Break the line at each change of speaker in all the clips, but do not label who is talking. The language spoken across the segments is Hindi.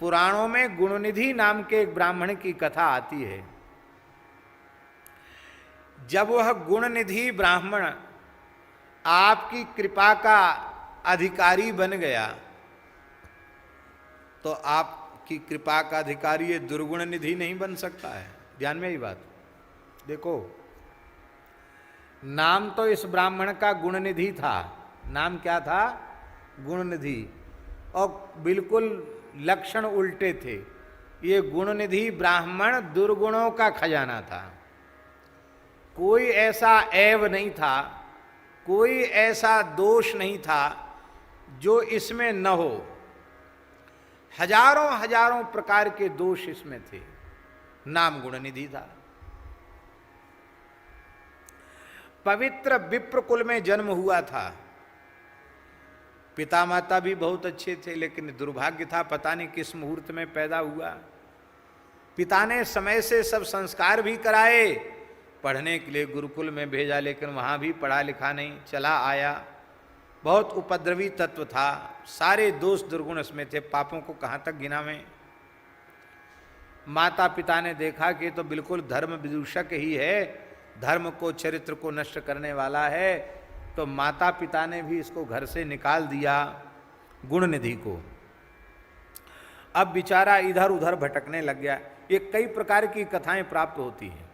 पुराणों में गुणनिधि नाम के एक ब्राह्मण की कथा आती है। जब वह गुणनिधि ब्राह्मण आपकी कृपा का अधिकारी बन गया, तो आपकी कृपा का अधिकारी ये दुर्गुण निधि नहीं बन सकता है। ध्यान में ही बात देखो, नाम तो इस ब्राह्मण का गुणनिधि था। नाम क्या था? गुणनिधि। और बिल्कुल लक्षण उल्टे थे। ये गुणनिधि ब्राह्मण दुर्गुणों का खजाना था। कोई ऐसा ऐब नहीं था, कोई ऐसा दोष नहीं था जो इसमें न हो। हजारों हजारों प्रकार के दोष इसमें थे। नाम गुणनिधि था। पवित्र विप्र कुल में जन्म हुआ था। पिता माता भी बहुत अच्छे थे, लेकिन दुर्भाग्य था, पता नहीं किस मुहूर्त में पैदा हुआ। पिता ने समय से सब संस्कार भी कराए, पढ़ने के लिए गुरुकुल में भेजा, लेकिन वहाँ भी पढ़ा लिखा नहीं, चला आया। बहुत उपद्रवी तत्व था, सारे दोष दुर्गुण इसमें थे, पापों को कहाँ तक गिनावें। माता पिता ने देखा कि तो बिल्कुल धर्म विदूषक ही है, धर्म को चरित्र को नष्ट करने वाला है, तो माता पिता ने भी इसको घर से निकाल दिया, गुणनिधि को। अब बेचारा इधर उधर भटकने लग गया। ये कई प्रकार की कथाएं प्राप्त होती हैं।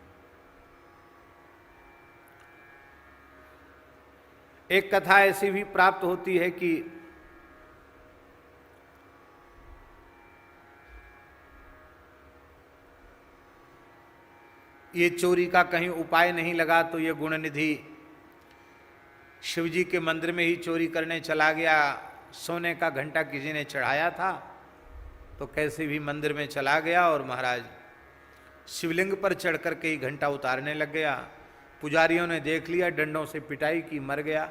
एक कथा ऐसी भी प्राप्त होती है कि ये चोरी का कहीं उपाय नहीं लगा, तो ये गुणनिधि शिवजी के मंदिर में ही चोरी करने चला गया। सोने का घंटा किसी ने चढ़ाया था, तो कैसे भी मंदिर में चला गया और महाराज शिवलिंग पर चढ़ कर के ही घंटा उतारने लग गया। पुजारियों ने देख लिया, डंडों से पिटाई की, मर गया।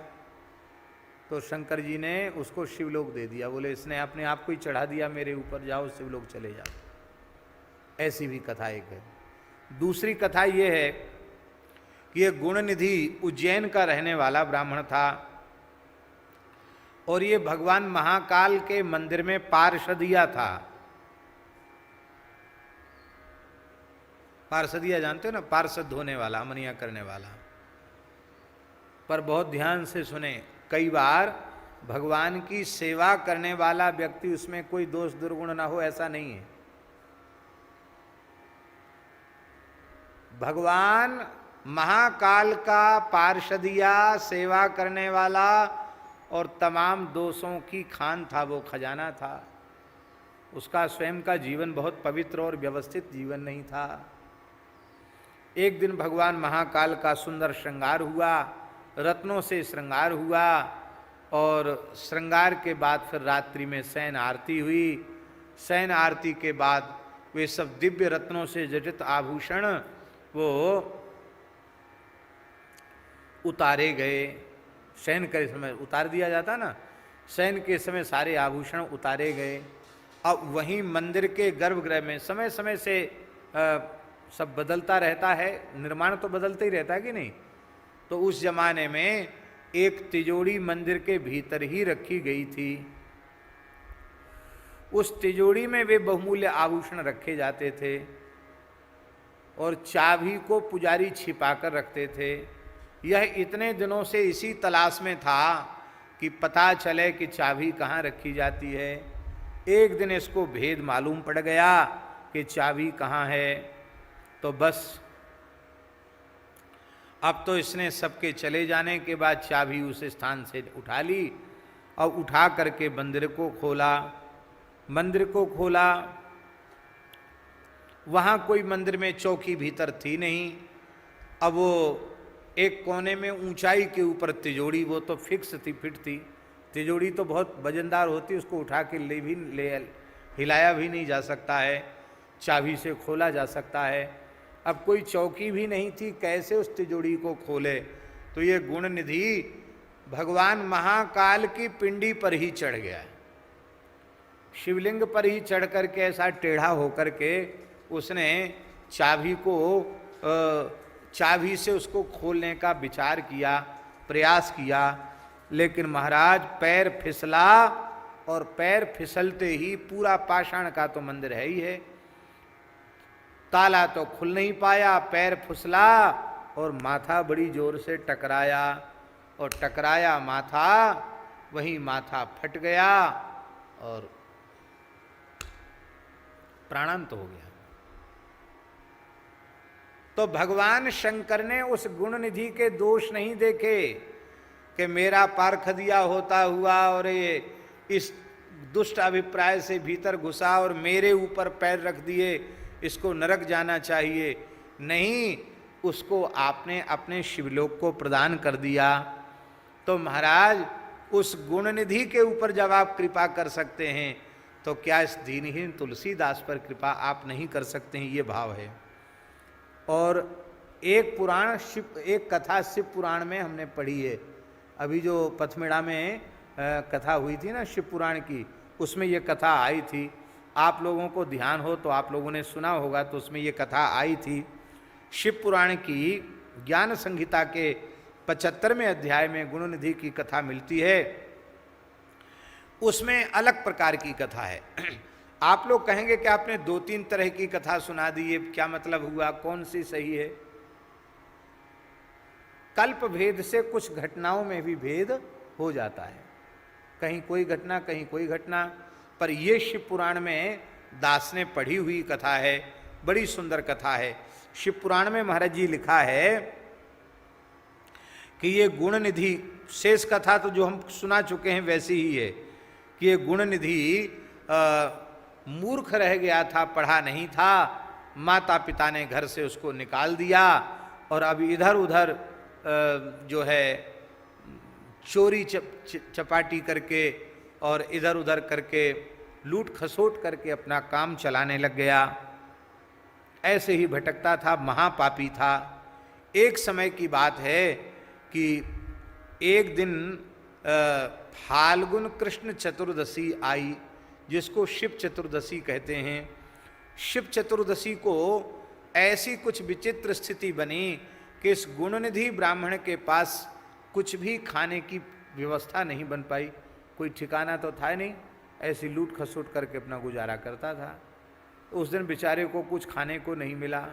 तो शंकर जी ने उसको शिवलोक दे दिया। बोले इसने अपने आप को ही चढ़ा दिया मेरे ऊपर, जाओ शिवलोक चले जाओ। ऐसी भी कथा एक है। दूसरी कथा ये है कि ये गुणनिधि उज्जैन का रहने वाला ब्राह्मण था, और ये भगवान महाकाल के मंदिर में पार्षदिया था। पार्षदिया जानते हो ना, पार्षद धोने वाला, अमनिया करने वाला। पर बहुत ध्यान से सुने, कई बार भगवान की सेवा करने वाला व्यक्ति, उसमें कोई दोष दुर्गुण ना हो, ऐसा नहीं है। भगवान महाकाल का पार्षदिया, सेवा करने वाला, और तमाम दोषों की खान था, वो खजाना था। उसका स्वयं का जीवन बहुत पवित्र और व्यवस्थित जीवन नहीं था। एक दिन भगवान महाकाल का सुंदर श्रृंगार हुआ, रत्नों से श्रृंगार हुआ, और श्रृंगार के बाद फिर रात्रि में शयन आरती हुई। शयन आरती के बाद वे सब दिव्य रत्नों से जटित आभूषण वो उतारे गए। शयन के समय उतार दिया जाता ना, शयन के समय सारे आभूषण उतारे गए। अब वहीं मंदिर के गर्भगृह में समय समय से सब बदलता रहता है, निर्माण तो बदलते ही रहता है कि नहीं। तो उस जमाने में एक तिजोरी मंदिर के भीतर ही रखी गई थी। उस तिजोरी में वे बहुमूल्य आभूषण रखे जाते थे, और चाबी को पुजारी छिपाकर रखते थे। यह इतने दिनों से इसी तलाश में था कि पता चले कि चाबी कहाँ रखी जाती है। एक दिन इसको भेद मालूम पड़ गया कि चाबी कहाँ है। तो बस अब तो इसने सबके चले जाने के बाद चाबी उस स्थान से उठा ली, और उठा करके मंदिर को खोला। मंदिर को खोला, वहाँ कोई मंदिर में चौकी भीतर थी नहीं। अब वो एक कोने में ऊंचाई के ऊपर तिजोरी, वो तो फिक्स थी, फिट थी। तिजोरी तो बहुत वजनदार होती, उसको उठा के हिलाया भी नहीं जा सकता है, चाबी से खोला जा सकता है। अब कोई चौकी भी नहीं थी, कैसे उस तिजोरी को खोले। तो ये गुणनिधि भगवान महाकाल की पिंडी पर ही चढ़ गया, शिवलिंग पर ही चढ़ करके ऐसा टेढ़ा होकर के उसने चाबी से उसको खोलने का विचार किया, प्रयास किया, लेकिन महाराज पैर फिसला और पैर फिसलते ही, पूरा पाषाण का तो मंदिर है ही है, ताला तो खुल नहीं पाया, पैर फिसला और माथा बड़ी जोर से टकराया, और टकराया माथा, वहीं माथा फट गया और प्राणांत हो गया। तो भगवान शंकर ने उस गुण निधि के दोष नहीं देखे कि मेरा पारखदिया होता हुआ और ये इस दुष्ट अभिप्राय से भीतर घुसा और मेरे ऊपर पैर रख दिए, इसको नरक जाना चाहिए। नहीं, उसको आपने अपने शिवलोक को प्रदान कर दिया। तो महाराज, उस गुण निधि के ऊपर जब आप कृपा कर सकते हैं तो क्या इस दीनहीन तुलसीदास पर कृपा आप नहीं कर सकते हैं? ये भाव है। और एक पुराण एक कथा शिव पुराण में हमने पढ़ी है, अभी जो पथमेड़ा में कथा हुई थी ना शिव पुराण की, उसमें ये कथा आई थी। आप लोगों को ध्यान हो तो आप लोगों ने सुना होगा, तो उसमें ये कथा आई थी। शिव पुराण की ज्ञान संहिता के 75वें अध्याय में गुण निधि की कथा मिलती है। उसमें अलग प्रकार की कथा है। आप लोग कहेंगे कि आपने 2-3 तरह की कथा सुना दी, ये क्या मतलब हुआ, कौन सी सही है? कल्प भेद से कुछ घटनाओं में भी भेद हो जाता है, कहीं कोई घटना कहीं कोई घटना। पर ये शिव पुराण में दास ने पढ़ी हुई कथा है, बड़ी सुंदर कथा है। शिव पुराण में महाराज जी लिखा है कि ये गुण निधि, शेष कथा तो जो हम सुना चुके हैं वैसी ही है, कि ये गुण निधि मूर्ख रह गया था, पढ़ा नहीं था, माता पिता ने घर से उसको निकाल दिया और अब इधर उधर जो है चोरी चपाटी करके और इधर उधर करके लूट खसोट करके अपना काम चलाने लग गया। ऐसे ही भटकता था, महापापी था। एक समय की बात है कि एक दिन फाल्गुन कृष्ण चतुर्दशी आई, जिसको शिव चतुर्दशी कहते हैं। शिव चतुर्दशी को ऐसी कुछ विचित्र स्थिति बनी कि इस गुणनिधि ब्राह्मण के पास कुछ भी खाने की व्यवस्था नहीं बन पाई। कोई ठिकाना तो था नहीं, ऐसी लूट खसोट करके अपना गुजारा करता था। उस दिन बेचारे को कुछ खाने को नहीं मिला,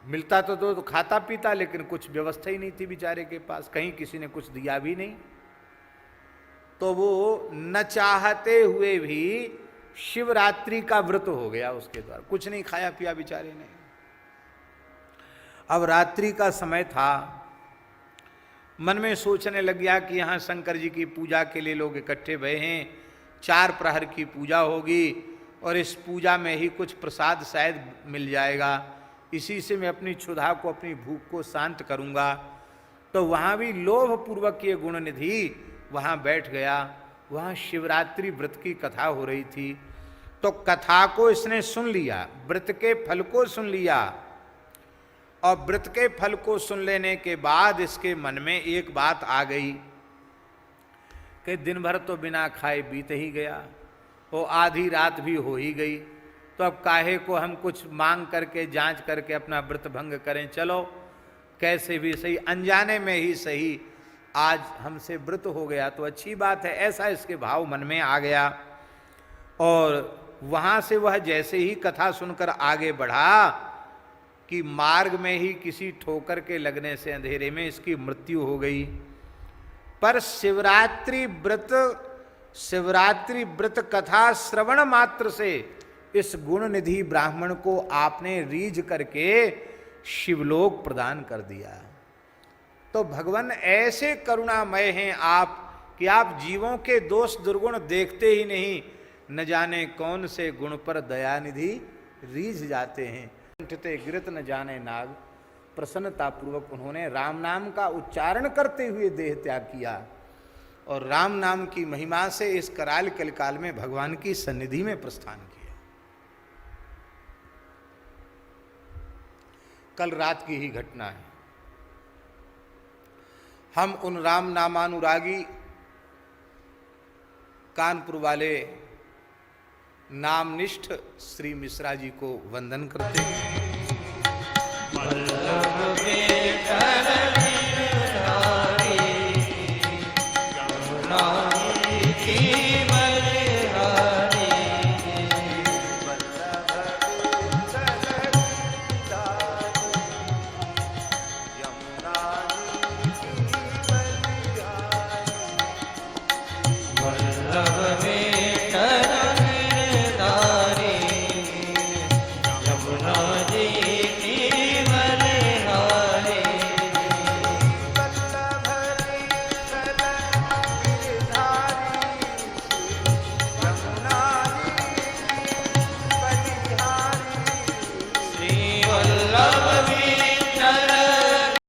मिलता तो खाता पीता, लेकिन कुछ व्यवस्था ही नहीं थी बेचारे के पास, कहीं किसी ने कुछ दिया भी नहीं। तो वो न चाहते हुए भी शिवरात्रि का व्रत हो गया उसके द्वारा, कुछ नहीं खाया पिया बेचारे ने। अब रात्रि का समय था, मन में सोचने लग गया कि यहाँ शंकर जी की पूजा के लिए लोग इकट्ठे भये हैं, 4 प्रहर की पूजा होगी और इस पूजा में ही कुछ प्रसाद शायद मिल जाएगा, इसी से मैं अपनी क्षुधा को, अपनी भूख को शांत करूँगा। तो वहाँ भी लोभ पूर्वक ये गुण निधि वहाँ बैठ गया। वहाँ शिवरात्रि व्रत की कथा हो रही थी, तो कथा को इसने सुन लिया, व्रत के फल को सुन लिया। और व्रत के फल को सुन लेने के बाद इसके मन में एक बात आ गई कि दिन भर तो बिना खाए बीत ही गया, वो आधी रात भी हो ही गई, तो अब काहे को हम कुछ मांग करके जांच करके अपना व्रत भंग करें। चलो कैसे भी सही, अनजाने में ही सही, आज हमसे व्रत हो गया तो अच्छी बात है, ऐसा इसके भाव मन में आ गया। और वहाँ से वह जैसे ही कथा सुनकर आगे बढ़ा कि मार्ग में ही किसी ठोकर के लगने से अंधेरे में इसकी मृत्यु हो गई। पर शिवरात्रि व्रत कथा श्रवण मात्र से इस गुण निधि ब्राह्मण को आपने रीझ करके शिवलोक प्रदान कर दिया। तो भगवान ऐसे करुणामय हैं आप कि आप जीवों के दोष दुर्गुण देखते ही नहीं, न जाने कौन से गुण पर दयानिधि रीझ जाते हैं। कंठते गिरत न जाने नाग, प्रसन्नता पूर्वक उन्होंने राम नाम का उच्चारण करते हुए देह त्याग किया और राम नाम की महिमा से इस कराल कलिकाल में भगवान की सन्निधि में प्रस्थान किया। कल रात की ही घटना है। हम उन राम नामानुरागी कानपुर वाले नामनिष्ठ श्री मिश्रा जी को वंदन करते हैं।